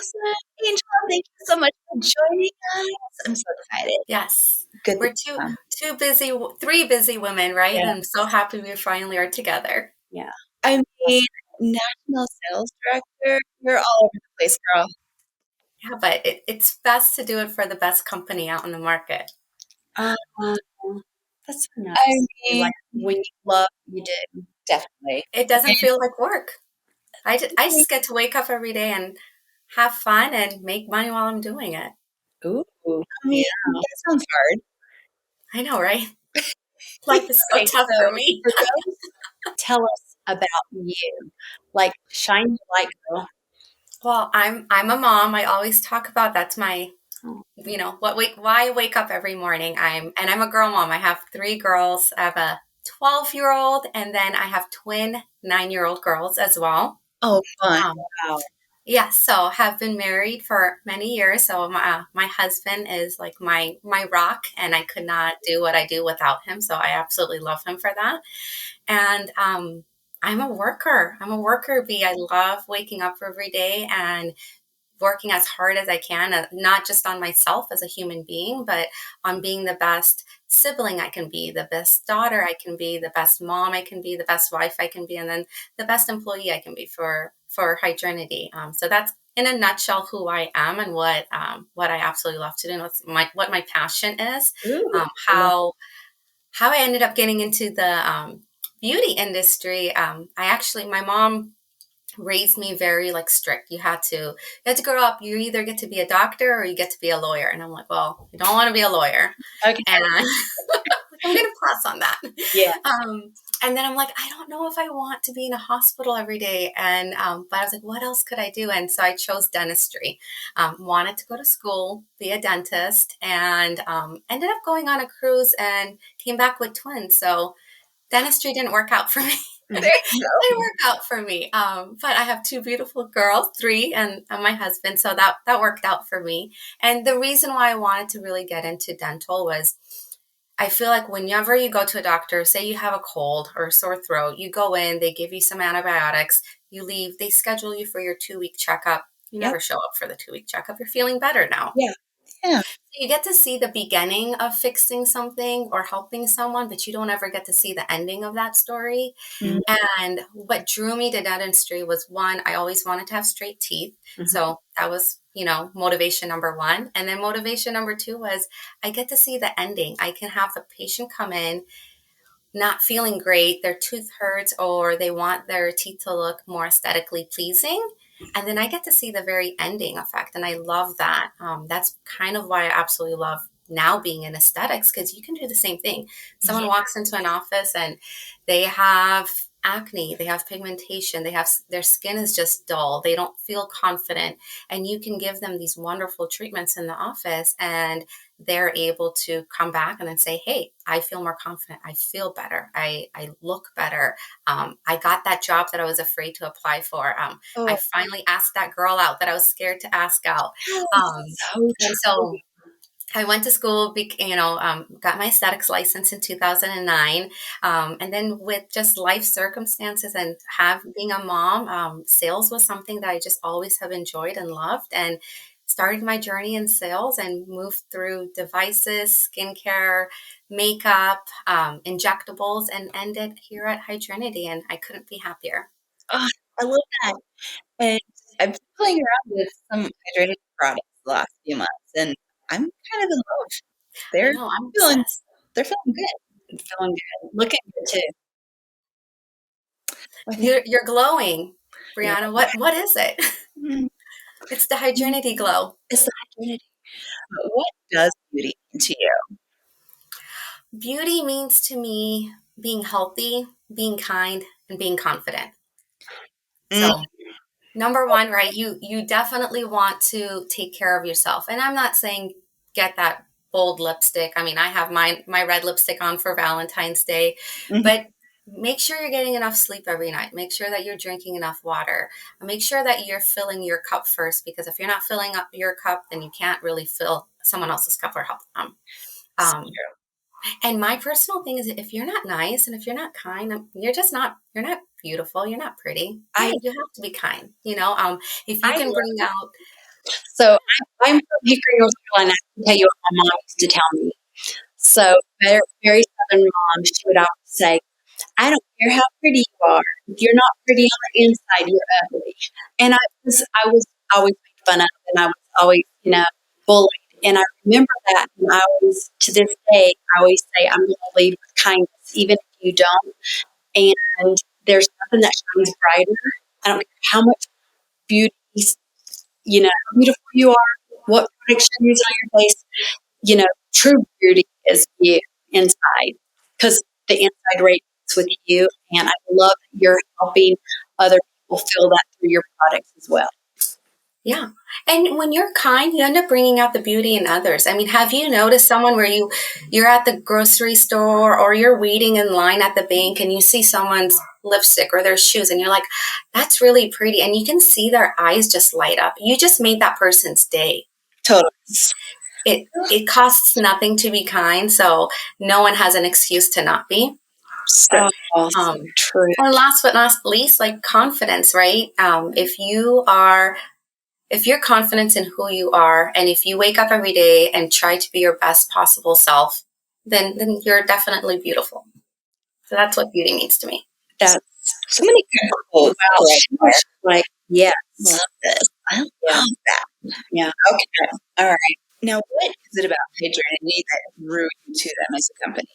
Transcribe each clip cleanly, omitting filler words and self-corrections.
Awesome. Angela, thank you so much for joining us. I'm so excited. Yes. Good. We're three busy women, right? Yeah. And I'm so happy we finally are together. Yeah. I mean, national sales director, you're all over the place, girl. Yeah, but it's best to do it for the best company out in the market. That's so nice. I mean, like when you love, you do. Definitely. It doesn't feel like work. I just get to wake up every day and have fun and make money while I'm doing it. Ooh. I mean, that sounds hard. I know, right? Life is so tough for me. For those, tell us about you. Like, shine your light, girl. Well, I'm a mom. I always talk about that's my, why I wake up every morning. I'm a girl mom. I have 3 girls. I have a 12-year-old, and then I have twin 9-year-old girls as well. Oh, fun. Wow. Yeah, so have been married for many years. So my husband is like my rock, and I could not do what I do without him. So I absolutely love him for that. And I'm a worker. I'm a worker bee. I love waking up every day and working as hard as I can, not just on myself as a human being, but on being the best sibling I can be, the best daughter I can be, the best mom I can be, the best wife I can be, and then the best employee I can be for Hydrinity. So that's in a nutshell who I am and what I absolutely love to do, and what my passion is. How I ended up getting into the beauty industry. My mom raised me very like strict. You had to grow up. You either get to be a doctor or you get to be a lawyer. And I'm like, well, I don't want to be a lawyer. Okay. And I'm going to pass on that. Yeah. And then I'm like, I don't know if I want to be in a hospital every day. And but I was like, what else could I do? And so I chose dentistry. Wanted to go to school, be a dentist, and ended up going on a cruise and came back with twins. So dentistry didn't work out for me. It didn't work out for me. But I have 2 beautiful girls, 3, and my husband. So that worked out for me. And the reason why I wanted to really get into dental was I feel like whenever you go to a doctor, say you have a cold or a sore throat, you go in, they give you some antibiotics, you leave, they schedule you for your 2-week checkup. You never show up for the 2-week checkup. You're feeling better now. Yeah. Yeah. You get to see the beginning of fixing something or helping someone, but you don't ever get to see the ending of that story. Mm-hmm. And what drew me to dentistry was, one, I always wanted to have straight teeth. Mm-hmm. So that was, motivation number 1. And then motivation number 2 was I get to see the ending. I can have a patient come in not feeling great, their tooth hurts, or they want their teeth to look more aesthetically pleasing. And then I get to see the very ending effect. And I love that. That's kind of why I absolutely love now being in aesthetics, because you can do the same thing. Someone walks into an office and they have acne, they have pigmentation, their skin is just dull, they don't feel confident, and you can give them these wonderful treatments in the office, and they're able to come back and then say, hey, I feel more confident, I feel better, I look better, I got that job that I was afraid to apply for, I finally asked that girl out that I was scared to ask out. And so I went to school, got my aesthetics license in 2009. And then with just life circumstances and being a mom, sales was something that I just always have enjoyed and loved, and started my journey in sales and moved through devices, skincare, makeup, injectables, and ended here at Hydrinity. And I couldn't be happier. Oh, I love that. And I've been playing around with some Hydrinity products the last few months, and I'm kind of in love. They're feeling good. I'm feeling good. Looking good too. You're glowing, Briana. Yeah. What is it? It's the Hydrinity glow. It's the Hydrinity. What does beauty mean to you? Beauty means to me being healthy, being kind, and being confident. So number 1, right, you definitely want to take care of yourself. And I'm not saying get that bold lipstick. I mean, I have my red lipstick on for Valentine's Day, but make sure you're getting enough sleep every night. Make sure that you're drinking enough water. Make sure that you're filling your cup first, because if you're not filling up your cup, then you can't really fill someone else's cup or help them. And my personal thing is, if you're not nice and if you're not kind, you're not beautiful. You're not pretty. You have to be kind. If you can bring out So I'm from Hickory, North Carolina. I can tell you what my mom used to tell me. So very, very Southern mom, she would always say, I don't care how pretty you are. If you're not pretty on the inside, you're ugly. And I was always made fun of, and I was always, bullied. And I remember that, and I always, to this day, I always say, I'm going to lead with kindness, even if you don't. And there's nothing that shines brighter. I don't care how much beauty, how beautiful you are, what products you're using on your face. True beauty is you inside, because the inside radiates with you. And I love that you're helping other people feel that through your products as well. Yeah. And when you're kind, you end up bringing out the beauty in others. I mean, have you noticed someone where you're at the grocery store or you're waiting in line at the bank and you see someone's lipstick or their shoes and you're like, that's really pretty. And you can see their eyes just light up. You just made that person's day. Totally. It costs nothing to be kind, so no one has an excuse to not be. So awesome. True. And last but not least, like confidence, right? If you're confident in who you are, and if you wake up every day and try to be your best possible self, then you're definitely beautiful. So that's what beauty means to me. That's so many quotes. Wow. Like, yes. Love this. I love that. Yeah. Okay. All right. Now, what is it about Hydrinity that drew you to them as a company?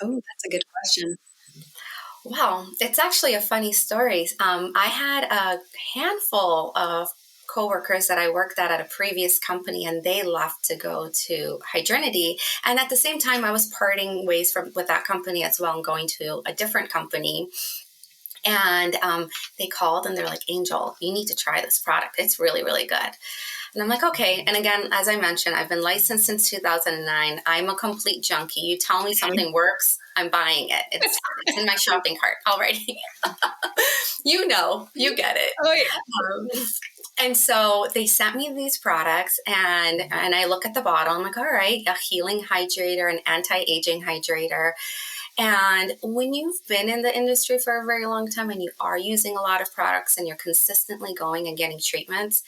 Oh, that's a good question. Wow. It's actually a funny story. I had a handful of coworkers that I worked at a previous company, and they left to go to Hydrinity. And at the same time, I was parting ways with that company as well and going to a different company. And they called and they're like, Angel, you need to try this product. It's really, really good. And I'm like, okay. And again, as I mentioned, I've been licensed since 2009. I'm a complete junkie. You tell me something works, I'm buying it. It's in my shopping cart already. You get it. Oh, yeah. And so they sent me these products, and I look at the bottle. I'm like, all right, a healing hydrator, an anti-aging hydrator. And when you've been in the industry for a very long time and you are using a lot of products and you're consistently going and getting treatments,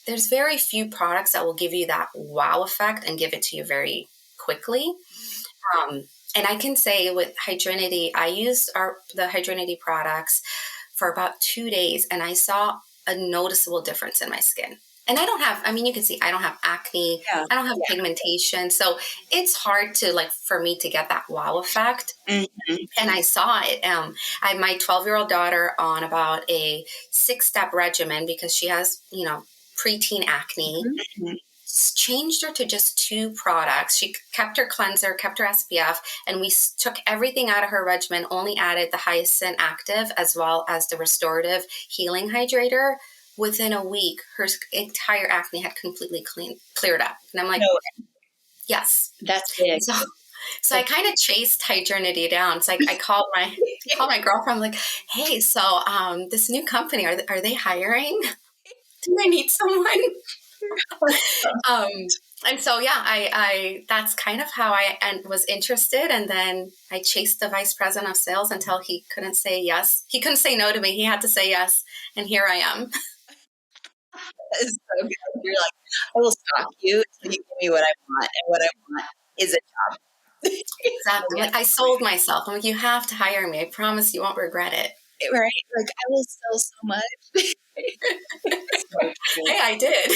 there's very few products that will give you that wow effect and give it to you very quickly. And I can say with Hydrinity, I used the Hydrinity products for about 2 days, and I saw a noticeable difference in my skin. And you can see I don't have acne. Yeah. I don't have pigmentation. So it's hard for me to get that wow effect. Mm-hmm. And I saw it. I had my 12-year-old daughter on about a 6-step regimen because she has, preteen acne. Mm-hmm. Changed her to just 2 products. She kept her cleanser, kept her SPF, and we took everything out of her regimen, only added the Hyacinth Active as well as the Restorative Healing Hydrator. Within a week, her entire acne had completely cleared up. And I'm like, yes. That's big. So I kind of chased Hydrinity down. So I called my girlfriend, like, hey, so this new company, are they hiring? Do they need someone? And so, I that's kind of how I was interested. And then I chased the vice president of sales until he couldn't say yes. He couldn't say no to me. He had to say yes. And here I am. That is so good. You're like, I will stalk you until you give me what I want. And what I want is a job. Exactly. Like, I sold myself. I'm like, you have to hire me. I promise you won't regret it. Right? Like, I will sell so much. Hey, I did.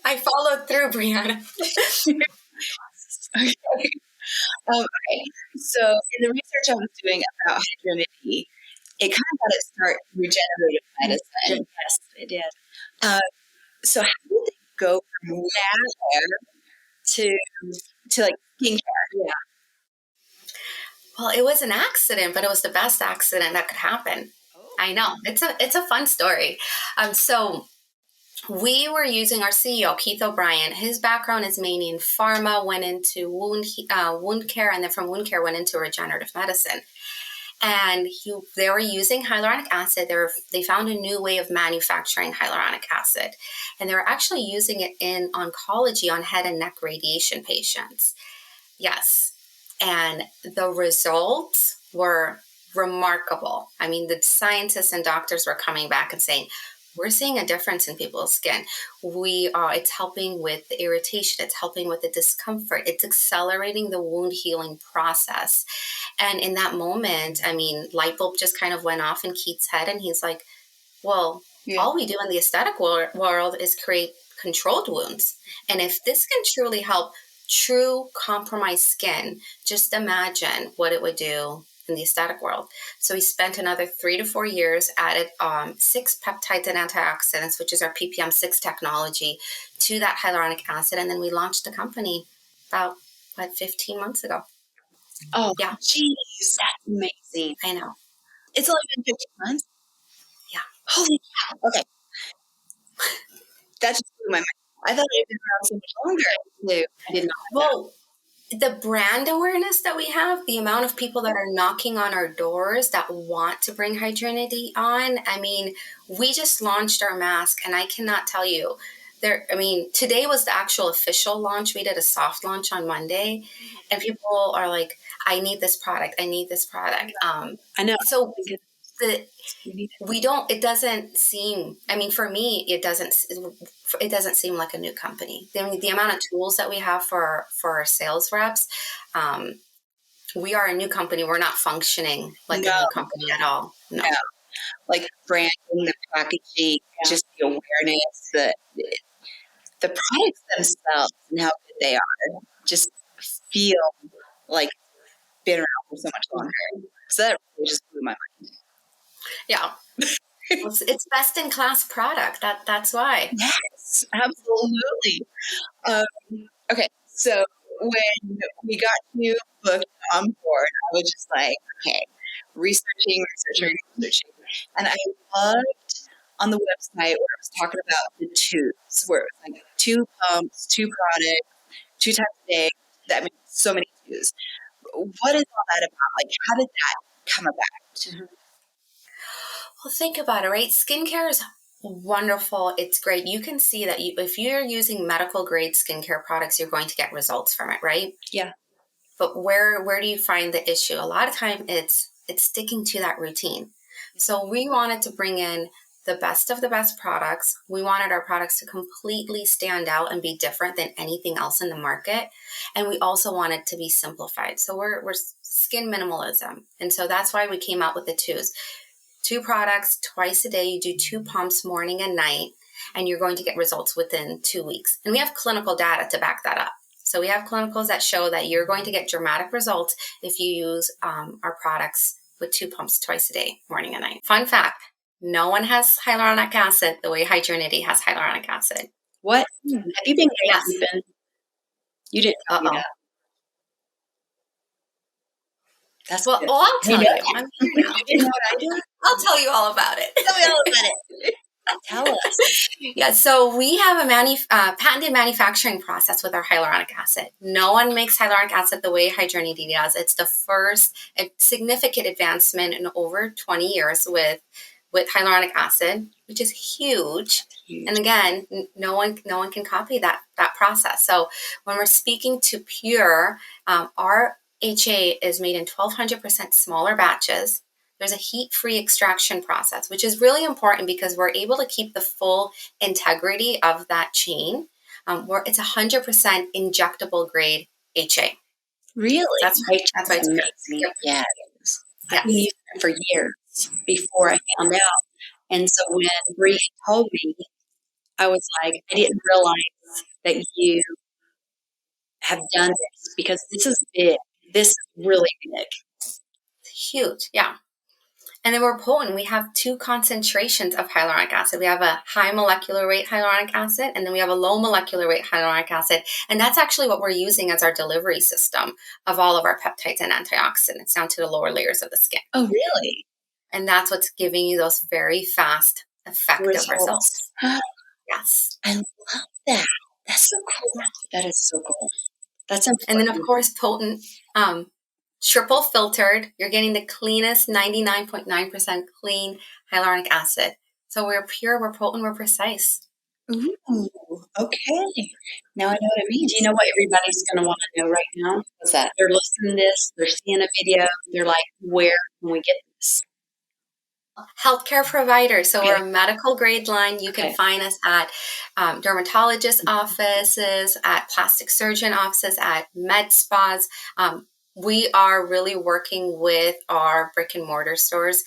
I followed through, Briana. Okay. Okay. So in the research I was doing about Hydrinity, it kind of got its start in regenerative medicine. Yes, it did. So how did they go from that to like skincare? Yeah. Well, it was an accident, but it was the best accident that could happen. Oh. I know. It's a fun story. So we were using our CEO, Keith O'Brien. His background is mainly in pharma, went into wound care, and then from wound care went into regenerative medicine. And they were using hyaluronic acid. They found a new way of manufacturing hyaluronic acid. And they were actually using it in oncology on head and neck radiation patients. Yes. And the results were remarkable. I mean, the scientists and doctors were coming back and saying, we're seeing a difference in people's skin. It's helping with the irritation. It's helping with the discomfort. It's accelerating the wound healing process. And in that moment, I mean, light bulb just kind of went off in Keith's head, and he's like, well, all we do in the aesthetic world is create controlled wounds. And if this can truly help true compromised skin, just imagine what it would do in the aesthetic world. So he spent another 3 to 4 years, added 6 peptides and antioxidants, which is our ppm6 technology, to that hyaluronic acid. And then we launched the company about, 15 months ago. Oh, yeah. Geez, that's amazing. I know. It's only been 15 months? Yeah. Holy cow. Okay. That just blew my mind. I thought it had been around so much longer. No, I did not. Well, the brand awareness that we have, the amount of people that are knocking on our doors that want to bring Hydrinity on. I mean, we just launched our mask, and I cannot tell you today was the actual official launch. We did a soft launch on Monday, and people are like, I need this product. I need this product. I know. So it doesn't seem, I mean, for me, it doesn't seem like a new company. The amount of tools that we have for our sales reps, we are a new company. We're not functioning like a new company at all. No. Like branding, the packaging, just the awareness, the products themselves and how good they are just feel like been around for so much longer. So that really just blew my mind. Yeah. It's best in class product. That's why. Yes, absolutely. Okay, so when we got you booked on board, I was just like, okay, researching, and I loved on the website where it was talking about the tubes, where it was like 2 pumps, 2 products, 2 times a day. That means so many tubes. What is all that about? Like, how did that come about? Well, think about it, right? Skincare is wonderful. It's great. You can see that if you're using medical grade skincare products, you're going to get results from it, right? Yeah. But where do you find the issue? A lot of time it's sticking to that routine. So we wanted to bring in the best of the best products. We wanted our products to completely stand out and be different than anything else in the market. And we also wanted to be simplified. So we're skin minimalism. And so that's why we came out with the twos. 2 products twice a day. You do 2 pumps morning and night, and you're going to get results within 2 weeks. And we have clinical data to back that up. So we have clinicals that show that you're going to get dramatic results if you use our products with 2 pumps twice a day, morning and night. Fun fact, no one has hyaluronic acid the way Hydrinity has hyaluronic acid. What? Have you been gatekeeping? Yes. You didn't tell me that. That's well, I'll tell you. I'm here now. You know what I do? I'll tell you all about it. Tell me all about it. Tell us. Yeah, so we have a patented manufacturing process with our hyaluronic acid. No one makes hyaluronic acid the way Hydrinity does. It's the first significant advancement in over 20 years with hyaluronic acid, which is huge. And again, no one can copy that process. So when we're speaking to Pure, our HA is made in 1,200% smaller batches. There's a heat-free extraction process, which is really important because we're able to keep the full integrity of that chain. Where it's 100% injectable grade HA. Really? That's why it's amazing. Yep. Yeah, it is. I've been using it for years before I found out. And so when Bree told me, I was like, I didn't realize that you have done this because this is big. This is really big. It's huge, yeah. And then we're potent. We have 2 concentrations of hyaluronic acid. We have a high molecular weight hyaluronic acid, and then we have a low molecular weight hyaluronic acid. And that's actually what we're using as our delivery system of all of our peptides and antioxidants down to the lower layers of the skin. Oh, really? And that's what's giving you those very fast, effective results. Yes. I love that. That's so cool. That is so cool. That's important. And then, of course, potent, triple filtered. You're getting the cleanest 99.9% clean hyaluronic acid. So we're pure, we're potent, we're precise. Ooh, okay. Now I know what it means. Do you know what everybody's going to want to know right now? What's that? They're listening to this, they're seeing a video, they're like, where can we get this? Healthcare provider. So Okay. we're a medical grade line. You can find us at dermatologist offices, at plastic surgeon offices, at med spas. We are really working with our brick and mortar stores.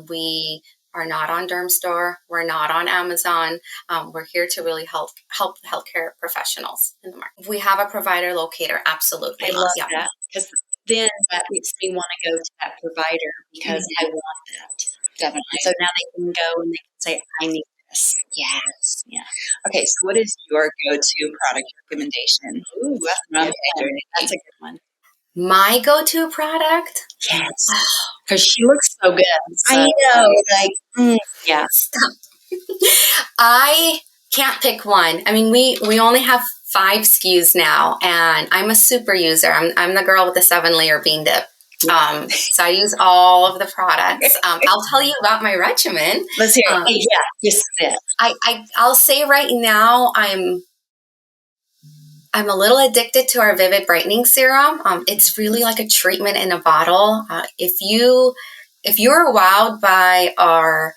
We are not on Dermstore. We're not on Amazon. We're here to really help healthcare professionals in the market. We have a provider locator. Absolutely. I love that, because then that makes me want to go to that provider because I want that. Definitely. So now they can go and they can say, I need this. Yes. Yeah. Okay, so what is your go-to product recommendation? Ooh, that's a good one. My go-to product? Yes. Because she looks so good. So, I know, yeah. I can't pick one. I mean, we only have 5 SKUs now, and I'm a super user. I'm the girl with the 7-layer bean dip. So I use all of the products. I'll tell you about my regimen. Let's hear it. Just it. I'll say right now I'm a little addicted to our Vivid Brightening Serum. It's really like a treatment in a bottle. If you're wowed by our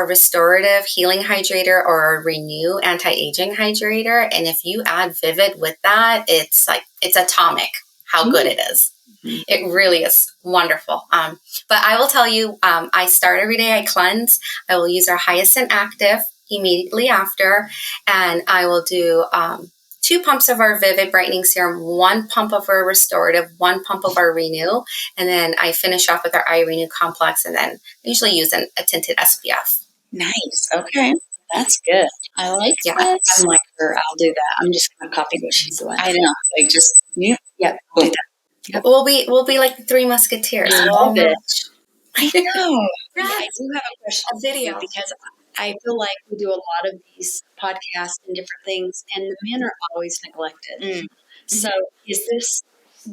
restorative healing hydrator or our renew anti-aging hydrator, and if you add Vivid with that, it's atomic how good it is. It really is wonderful. But I will tell you, I start every day, I cleanse. I will use our Hyacinth Active immediately after, and I will do 2 pumps of our Vivid Brightening Serum, 1 pump of our restorative, 1 pump of our renew, and then I finish off with our Eye Renew Complex, and then I usually use a tinted SPF. Nice. Okay. That's good. I like Yeah. that. I'm like her. I'll do that. I'm just going to copy what she's doing. I know. Like just, yeah. Yep. Do that. Yep. We'll be like the 3 Musketeers. I We'll all love it. match. I know. I do have a question A video. for you, because I feel like we do a lot of these podcasts and different things, and the men are always neglected. So is this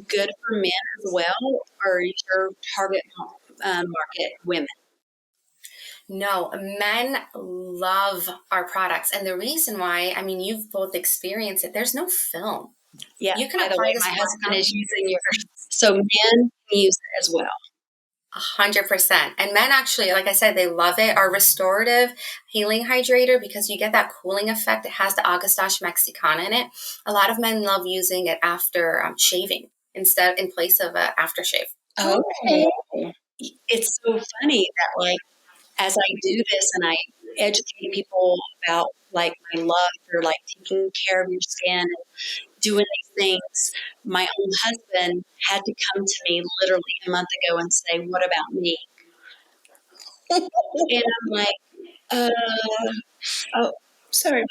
good for men as well, or is your target market women? No, men love our products. And the reason why, I mean, you've both experienced it. There's no film. Yeah. You can By the apply way, this my husband product is using yours. So men can use it as well. 100%. And men actually, like I said, they love it. Our restorative healing hydrator, because you get that cooling effect. It has the Agastache mexicana in it. A lot of men love using it after shaving in place of an aftershave. Okay. It's so funny that, like, as I do this and I educate people about like my love for like taking care of your skin and doing these things, my own husband had to come to me literally a month ago and say, "What about me?" And I'm like, oh, Sorry.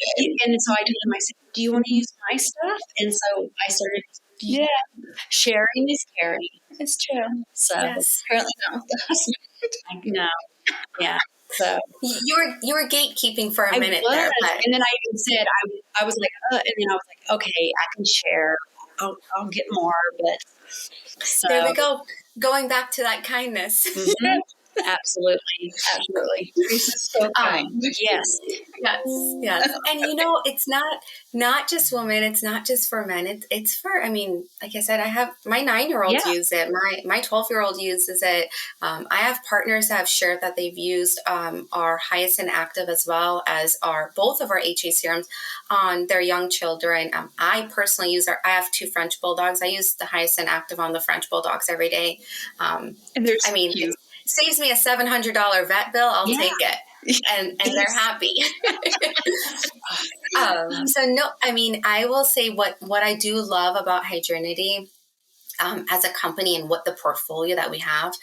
and so I told him, I said, "Do you want to use my stuff?" And so I started, sharing is caring. It's true. So Yes. Apparently not with the husband. I know, yeah. So You were gatekeeping for a minute was, there. But and then I even said I was like, and then I was like, okay, I can share. I'll get more, but so there we go. Going back to that kindness. Absolutely. Teresa's so kind. Yes. Yes. And it's not just women. It's not just for men. It's for, I mean, like I said, I have my 9-year-old use it. My 12-year-old uses it. I have partners that have shared that they've used our Hyacinth Active as well as both of our HA serums on their young children. I personally I have 2 French bulldogs. I use the Hyacinth Active on the French bulldogs every day. And they're so cute. It saves me a $700 vet bill. I'll take it. And they're happy. So no, I mean, I will say what I do love about Hydrinity as a company and what the portfolio that we have,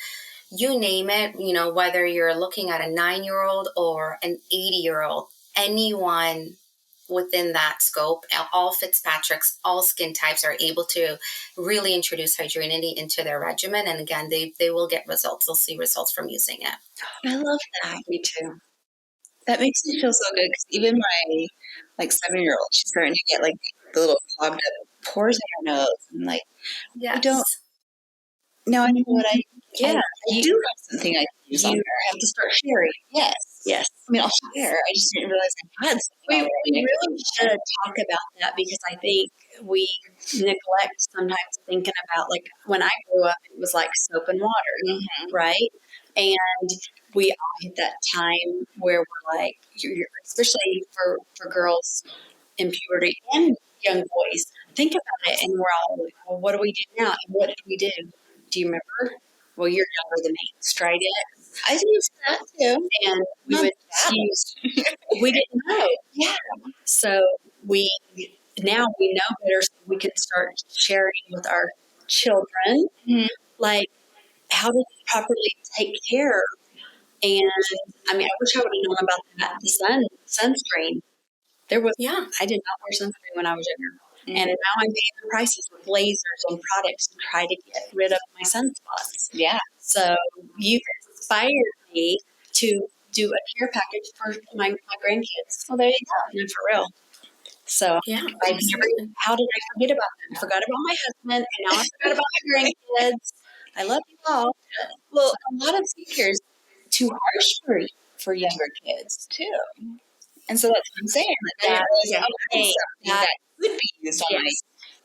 you name it, whether you're looking at a 9-year-old or an 80-year-old, anyone within that scope, all Fitzpatricks, all skin types are able to really introduce Hydrinity into their regimen. And again, they will get results. They'll see results from using it. I love that. Me too. That makes me feel so good because even my 7-year-old, she's starting to get like the little clogged up pores in her nose, and like Yes. I don't. Now I know what I. Yeah, I do have something I can use on you her. have to start sharing. Yes. Yes. I mean, I'll share. I just didn't realize I had something. We really should talk about that, because I think we neglect sometimes thinking about, like, when I grew up, it was like soap and water, right? And we all hit that time where we're like, especially for girls in puberty and young boys, think about it. And we're all like, well, what do we do now? And what did we do? Do you remember? Well, you're younger than me. Straight it. I used that too. And we would use, we didn't know. Yeah. So now we know better, so we can start sharing with our children, like how to properly take care. And I mean, I wish I would have known about that. The sunscreen. I did not wear sunscreen when I was younger. And now I'm paying the prices with lasers on products to try to get rid of my sunspots. Yeah. So you've inspired me to do a care package for my grandkids. Well, there you go. No, for real. So how did I forget about them? I forgot about my husband, and now I forgot about my grandkids. I love you all. Well, a lot of skincare is too harsh for younger kids too. And so that's what I'm saying. Like, that could be used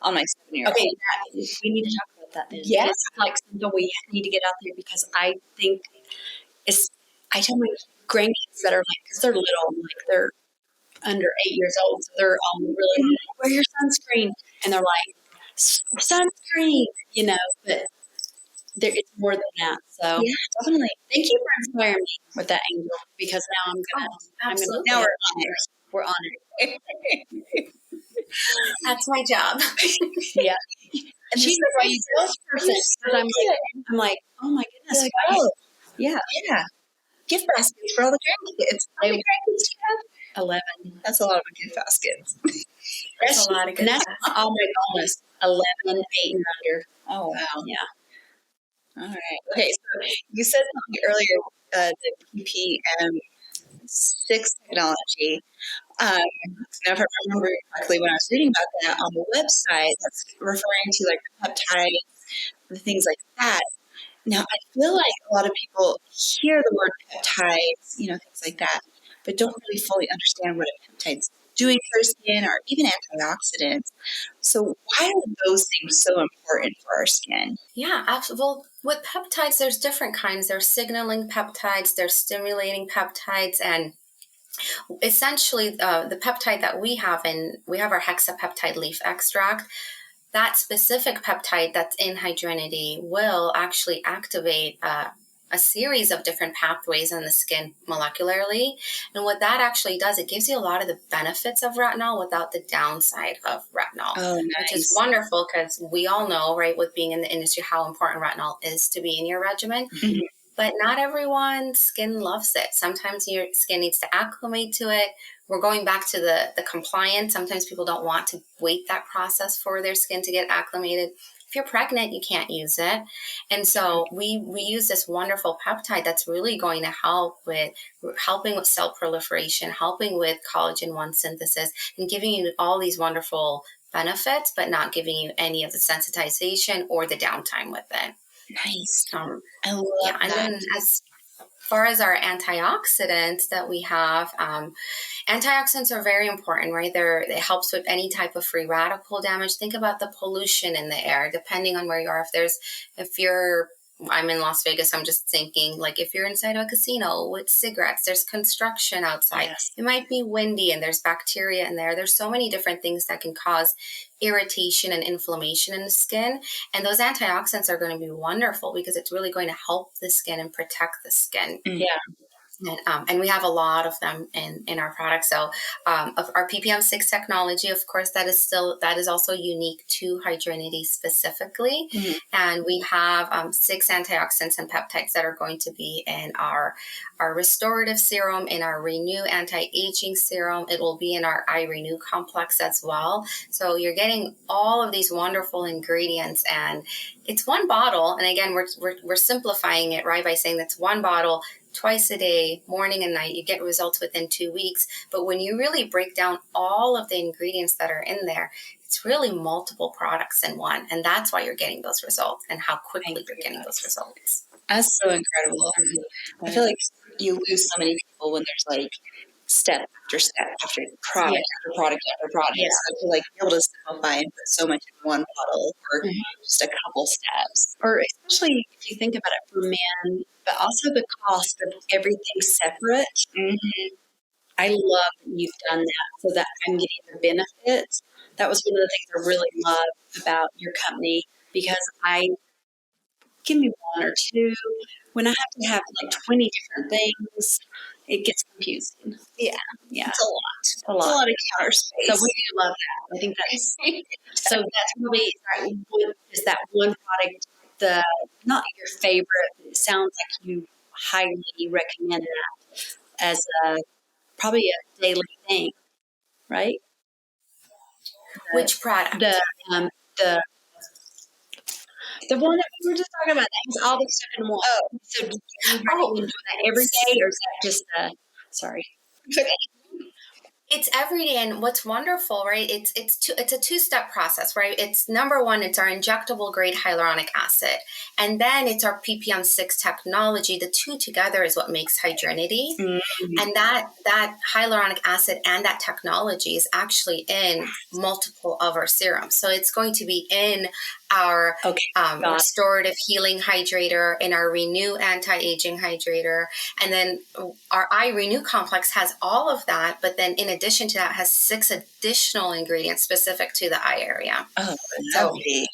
on my 7-year-old. Okay, we need to talk about that then. Yeah. It's like something we need to get out there, because I think I tell my grandkids that are like, because they're little, like they're under 8 years old, so they're all really, wear your sunscreen. And they're like, sunscreen, but it's more than that. So yeah, definitely. Thank you for inspiring me with that angle, because now absolutely. Now we're on it. We're on it. That's my job. Yeah. And she's a great salesperson. I'm like, oh my goodness. Like, yeah. Yeah. Gift baskets for all the grandkids. How many grandkids do you have? 11. That's a lot of gift baskets. That's a lot of good. And that's all my bonus. 11, 8 and under. Oh, wow. Yeah. All right. Okay, so you said something earlier, the PPM6 technology. Now, if I remember correctly, when I was reading about that on the website, that's referring to like the peptides, the things like that. Now, I feel like a lot of people hear the word peptides, things like that, but don't really fully understand what a peptide's doing for skin, or even antioxidants. So why are those things so important for our skin? Yeah, absolutely. Well, with peptides, there's different kinds. There's signaling peptides, there's stimulating peptides, and essentially the peptide that we have our hexapeptide leaf extract. That specific peptide that's in Hydrinity will actually activate a series of different pathways in the skin molecularly. And what that actually does, it gives you a lot of the benefits of retinol without the downside of retinol. Oh, nice. Which is wonderful, because we all know, right, with being in the industry, how important retinol is to be in your regimen. Mm-hmm. But not everyone's skin loves it. Sometimes your skin needs to acclimate to it. We're going back to the compliance. Sometimes people don't want to wait that process for their skin to get acclimated. If you're pregnant, you can't use it. And so we use this wonderful peptide that's really going to helping with cell proliferation, helping with collagen 1 synthesis, and giving you all these wonderful benefits, but not giving you any of the sensitization or the downtime with it. Nice. I love that. And then as far as our antioxidants that we have, antioxidants are very important, right? It helps with any type of free radical damage. Think about the pollution in the air, depending on where you are. I'm in Las Vegas, I'm just thinking, like, if you're inside of a casino with cigarettes, there's construction outside. Yes. It might be windy and there's bacteria in there. There's so many different things that can cause irritation and inflammation in the skin. And those antioxidants are going to be wonderful, because it's really going to help the skin and protect the skin. Yeah. And we have a lot of them in our products. So of our PPM6 technology, of course, that is also unique to Hydrinity specifically. Mm-hmm. And we have 6 antioxidants and peptides that are going to be in our restorative serum, in our Renew anti-aging serum. It will be in our Eye Renew complex as well. So you're getting all of these wonderful ingredients, and it's one bottle. And again, we're simplifying it, right, by saying that's one bottle twice a day, morning and night. You get results within 2 weeks. But when you really break down all of the ingredients that are in there, it's really multiple products in one. And that's why you're getting those results, and how quickly you're getting those results. That's so incredible. I feel like you lose so many people when there's like step after step after product after product after product. Yeah. So to like be able to simplify and put so much in one bottle for just a couple steps. Or especially if you think about it for men, but also the cost of everything separate. I love that you've done that so that I'm getting the benefits. That was one of the things I really love about your company, because give me one or two. When I have to have like 20 different things, it gets confusing. Yeah. It's a lot. It's a lot of counter space. So we do love that. I think that's so. That's really is that one product not your favorite? But it sounds like you highly recommend that as probably a daily thing, right? Which product? The one that we were just talking about, that has all the stuff in one. Oh, so do you recommend doing that every day, or is that just sorry? It's every day, and what's wonderful, right? It's a two-step process, right? It's number one, it's our injectable grade hyaluronic acid, and then it's our ppm6 technology. The two together is what makes Hydrinity, and that hyaluronic acid and that technology is actually in multiple of our serums. So it's going to be in our restorative healing hydrator, in our Renew anti-aging hydrator, and then our Eye Renew complex has all of that, but then in addition to that has 6 additional ingredients specific to the eye area. Oh, lovely.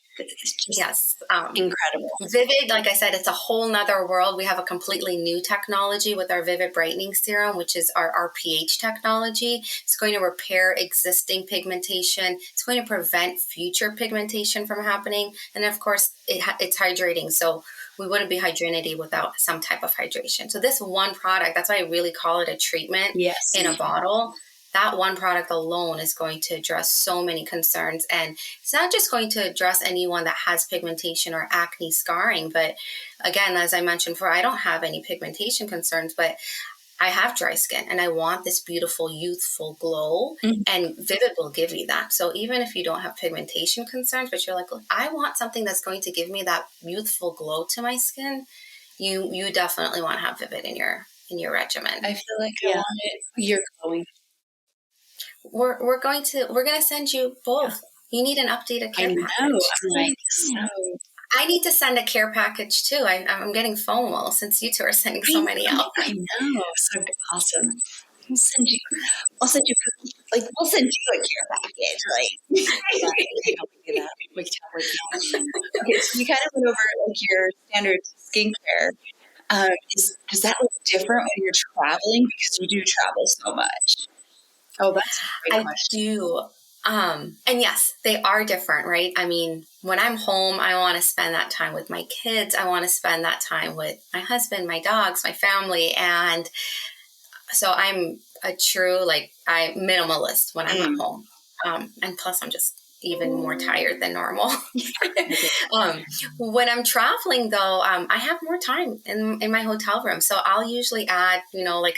Yes. Incredible. Vivid, like I said, it's a whole nother world. We have a completely new technology with our Vivid Brightening Serum, which is our RPH technology. It's going to repair existing pigmentation. It's going to prevent future pigmentation from happening. And of course, it's hydrating. So we wouldn't be Hydrinity without some type of hydration. So this one product, that's why I really call it a treatment in a bottle. That one product alone is going to address so many concerns. And it's not just going to address anyone that has pigmentation or acne scarring. But again, as I mentioned before, I don't have any pigmentation concerns, but I have dry skin and I want this beautiful, youthful glow. And Vivid will give you that. So even if you don't have pigmentation concerns, but you're like, look, I want something that's going to give me that youthful glow to my skin, you definitely want to have Vivid in your regimen. I feel like I want it. You're glowing. We're going to send you both. You need an updated care package. I'm like, I need to send a care package too. I'm getting FOMO since you two are sending so many out. I know, so awesome. I'll send you cookies. Like, we'll send you a care package. Like, do that. We can okay, so you kind of went over like your standard skincare. Does that look different when you're traveling, because you do travel so much? Oh, that's a great question. I do. And yes, they are different, right? I mean, when I'm home, I want to spend that time with my kids. I want to spend that time with my husband, my dogs, my family. And so I'm a true, I'm minimalist when I'm at home. And plus I'm just even more tired than normal. When I'm traveling though, I have more time in my hotel room. So I'll usually add,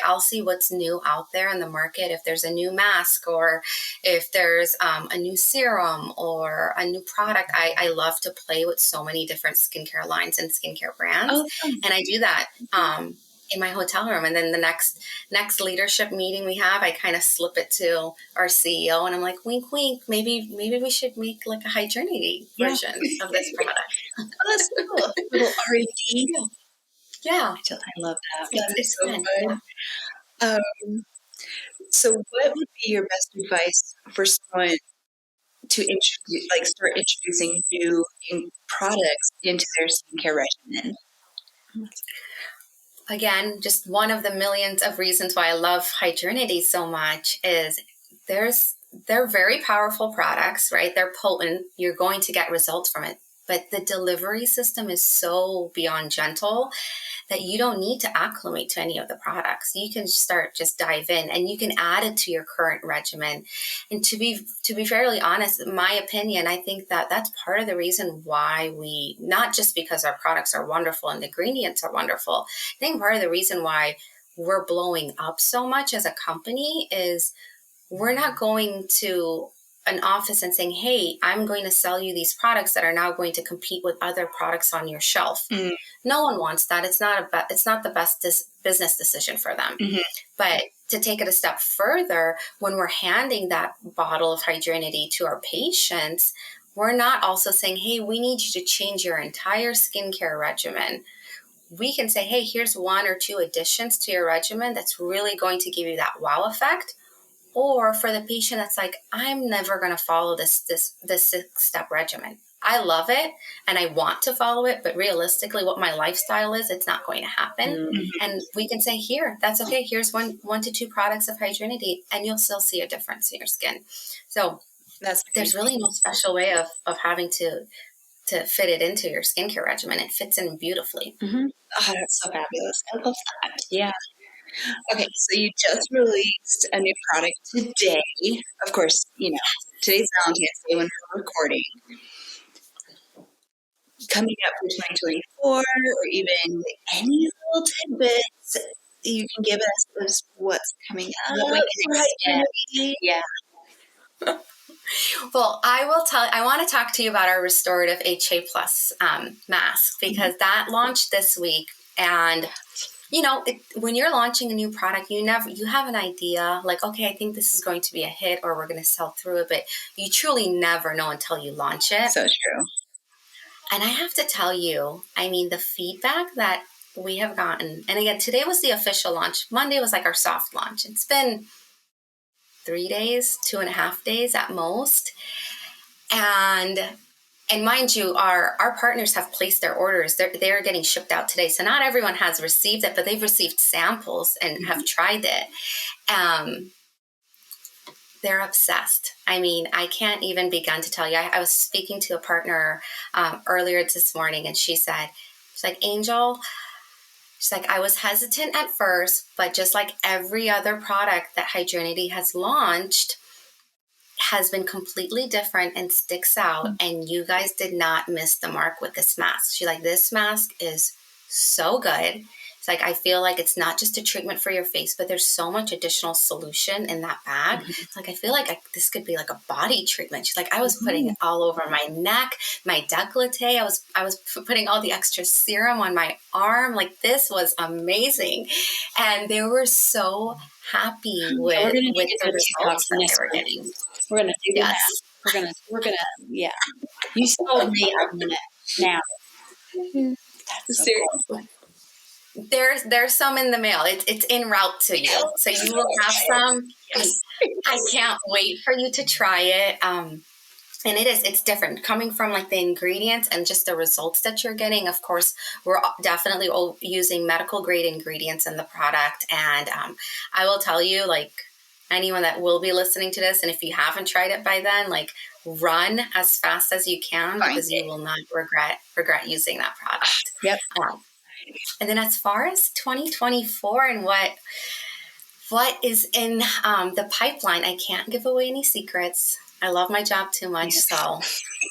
I'll see what's new out there in the market. If there's a new mask, or if there's a new serum or a new product, I love to play with so many different skincare lines and skincare brands. And I do that, in my hotel room. And then the next leadership meeting we have, I kind of slip it to our CEO and I'm like, wink, wink, maybe we should make like a Hydrinity version of this product. Oh, that's cool. A little R&D. Yeah. I love that. It's so fun. So what would be your best advice for someone to start introducing new products into their skincare regimen? Again, just one of the millions of reasons why I love Hydrinity so much is they're very powerful products, right? They're potent. You're going to get results from it. But the delivery system is so beyond gentle that you don't need to acclimate to any of the products. You can just dive in, and you can add it to your current regimen. And to be fairly honest, in my opinion, I think that that's part of the reason why we, not just because our products are wonderful and the ingredients are wonderful, I think part of the reason why we're blowing up so much as a company is we're not going to an office and saying, hey, I'm going to sell you these products that are now going to compete with other products on your shelf. No one wants that. It's not the best business decision for them. But to take it a step further, when we're handing that bottle of Hydrinity to our patients, we're not also saying, hey, we need you to change your entire skincare regimen. We can say, hey, here's 1 or 2 additions to your regimen that's really going to give you that wow effect. Or for the patient that's like, I'm never going to follow this 6-step regimen. I love it and I want to follow it, but realistically what my lifestyle is, it's not going to happen. And we can say, here, that's okay. Here's 1 to 2 products of Hydrinity and you'll still see a difference in your skin. So there's really no special way of having to fit it into your skincare regimen. It fits in beautifully. Oh, that's so fabulous. I love that. Yeah. Okay, so you just released a new product today. Of course, today's Valentine's Day when we're recording. Coming up for 2024, or even any little tidbits you can give us as what's coming up. What we can expect. Yeah. Well, I want to talk to you about our restorative HA Plus mask, because that launched this week. And when you're launching a new product, you have an idea like, okay, I think this is going to be a hit or we're going to sell through it, but you truly never know until you launch it. So true. And I have to tell you, I mean, the feedback that we have gotten, and again, today was the official launch. Monday was like our soft launch. It's been 3 days, 2.5 days at most. And mind you, our partners have placed their orders. They're getting shipped out today. So not everyone has received it, but they've received samples and have tried it. They're obsessed. I mean, I can't even begin to tell you. I was speaking to a partner earlier this morning, and she's like, Angel, she's like, I was hesitant at first, but just like every other product that Hydrinity has launched has been completely different and sticks out. And you guys did not miss the mark with this mask. She's like, this mask is so good. It's like, I feel like it's not just a treatment for your face, but there's so much additional solution in that bag. It's like, I feel like this could be like a body treatment. She's like, I was putting it all over my neck, my décolleté. I was putting all the extra serum on my arm. Like, this was amazing. And they were so happy with the results that they were getting. We're going to do that. We're going to, yeah. You sold me. I want it now. That's so cool. There's some in the mail. It's en route to you. So you will have some. Yes. I can't wait for you to try it. And it's different coming from like the ingredients and just the results that you're getting. Of course, we're definitely using medical grade ingredients in the product. And I will tell you, like, anyone that will be listening to this, and if you haven't tried it by then, like, run as fast as you can, because you will not regret using that product. Yep. And then as far as 2024 and what is in the pipeline, I can't give away any secrets. I love my job too much, so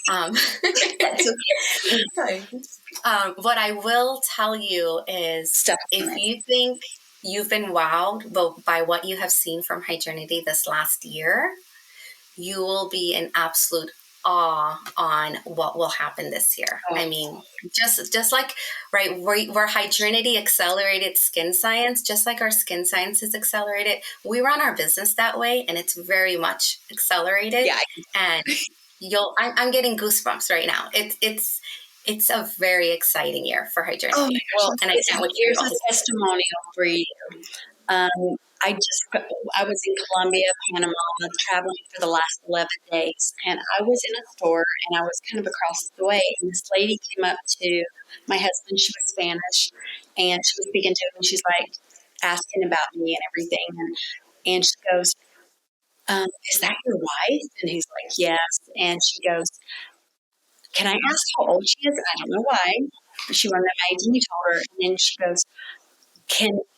That's okay. what I will tell you is, if you think you've been wowed by what you have seen from Hydrinity this last year, you will be in absolute awe on what will happen this year. I mean, just like, right, where Hydrinity accelerated skin science, just like our skin science is accelerated, we run our business that way, and it's very much accelerated. Yeah. And I'm getting goosebumps right now. It's a very exciting year for Hydrinity. Oh my gosh. And I can't wait. Here's a testimonial for you. I was in Colombia, Panama, traveling for the last 11 days, and I was in a store, and I was kind of across the way, and this lady came up to my husband. She was Spanish, and she was speaking to him, and she's like asking about me and everything, and she goes, is that your wife? And he's like, yes. And she goes, can I ask how old she is? I don't know why. She wanted my age, and he told her, and then she goes,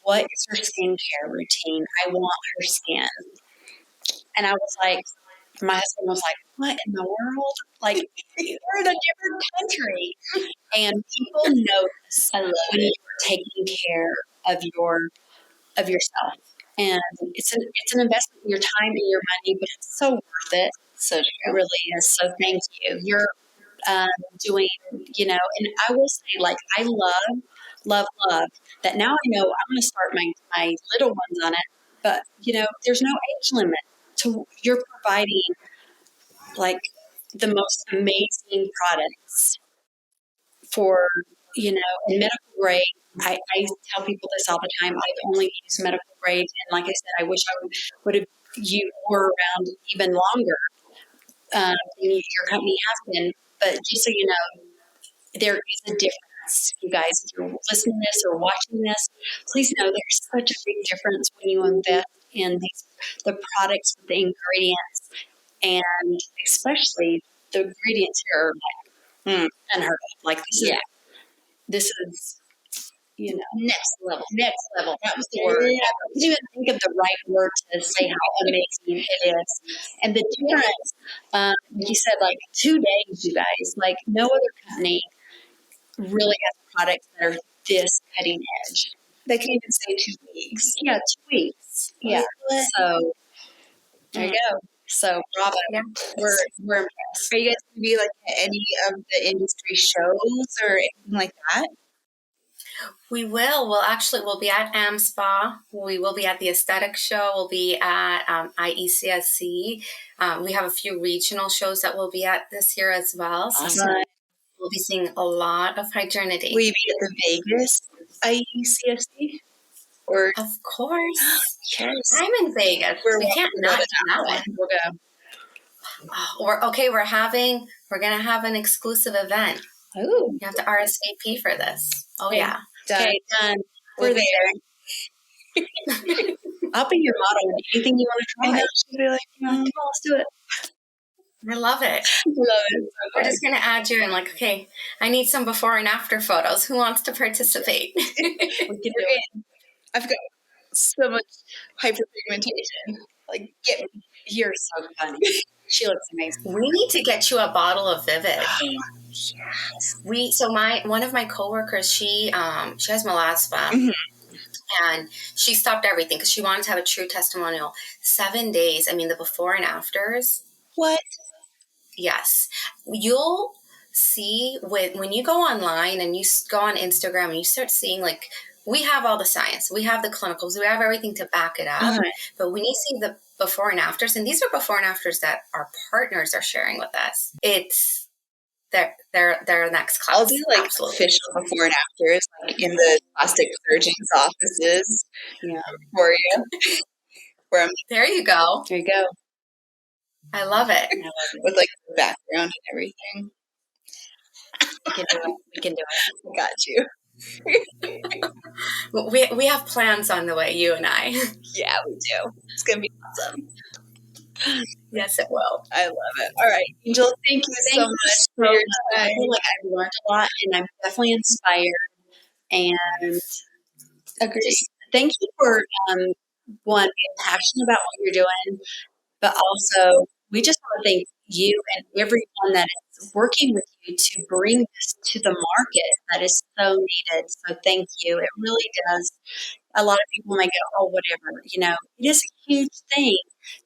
what is her skincare routine? I want her skin. And I was like, my husband was like, what in the world? Like, we're in a different country. And people notice when you're taking care of yourself. And it's an investment in your time and your money, but it's so worth it. So It true. really is. So thank you. You're doing, and I will say, like, I love that now I know I'm going to start my little ones on it, but, there's no age limit you're providing, like, the most amazing products for, in medical grade. I tell people this all the time. I've only used medical grade, and like I said, I wish I would have you were around even longer than your company has been. But just so you know, there is a difference. You guys, if you're listening to this or watching this, please know there's such a big difference when you invest in the products, the ingredients, and especially the ingredients here are like unheard of. Like this is Next level. Next level. That was the word. I couldn't even think of the right word to say how amazing it is. And the difference, you said, like 2 days, you guys, like no other company really has products that are this cutting edge. They can even say 2 weeks. Yeah, 2 weeks. Yeah. So there you go. So bravo. Yeah. We're impressed. Are you guys going to be like at any of the industry shows or anything like that? We will. We'll be at AmSpa. We will be at the Aesthetic Show. We'll be at IECSC. We have a few regional shows that we'll be at this year as well. So Awesome. we'll be seeing a lot of Hydrinity. Will you be at the Vegas IECSC? Or Of course. yes, I'm in Vegas. We can't not do that one. We'll go. We're gonna have an exclusive event. Oh, You have to RSVP for this. Oh okay. yeah. Okay, done. We're We're there. I'll be your model. Anything you want to try? she'll be like, Come on, let's do it. I love it. love it. We're just gonna add you in. Like, okay, I need some before and after photos. Who wants to participate? We can do it. I've got so much hyperpigmentation. Like, get me. You're so funny. She looks amazing. We need to get you a bottle of Vivid. Yes. One of my coworkers, she has melasma, and she stopped everything because she wanted to have a true testimonial. 7 days. I mean, the before and afters. What? Yes, you'll see when you go online and you go on Instagram and you start seeing, like, we have all the science, we have the clinicals, we have everything to back it up. But when you see the before and afters, and these are before and afters that our partners are sharing with us, it's they're next class. I'll do like official before and afters, like in the plastic surgeon's offices. For you. There you go. There you go. I love it. With like the background and everything. We can do it. We can do it. Got you. We have plans on the way, you and I. Yeah, we do. It's gonna be awesome. Yes, it will. I love it. All right, Angel, thank you so much for your time. I feel like I've learned a lot, and I'm definitely inspired. And just thank you for one, being passionate about what you're doing, but also we just want to thank you and everyone that is working with you to bring this to the market that is so needed. So thank you. It really does. A lot of people might go, oh, whatever. It is a huge thing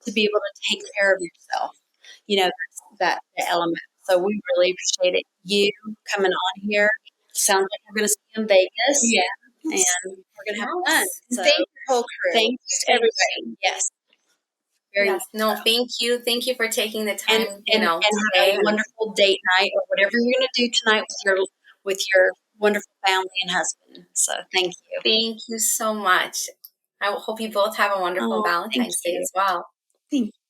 to be able to take care of yourself. That's the element. So we really appreciate it. You coming on here. Sounds like we're going to see you in Vegas. Yeah. And we're going to have fun. So thank your whole crew. Thank you to everybody. Yes. No, thank you. Thank you for taking the time, and have a wonderful date night or whatever you're going to do tonight with your wonderful family and husband. So thank you. Thank you so much. I hope you both have a wonderful Valentine's Day as well. Thank you.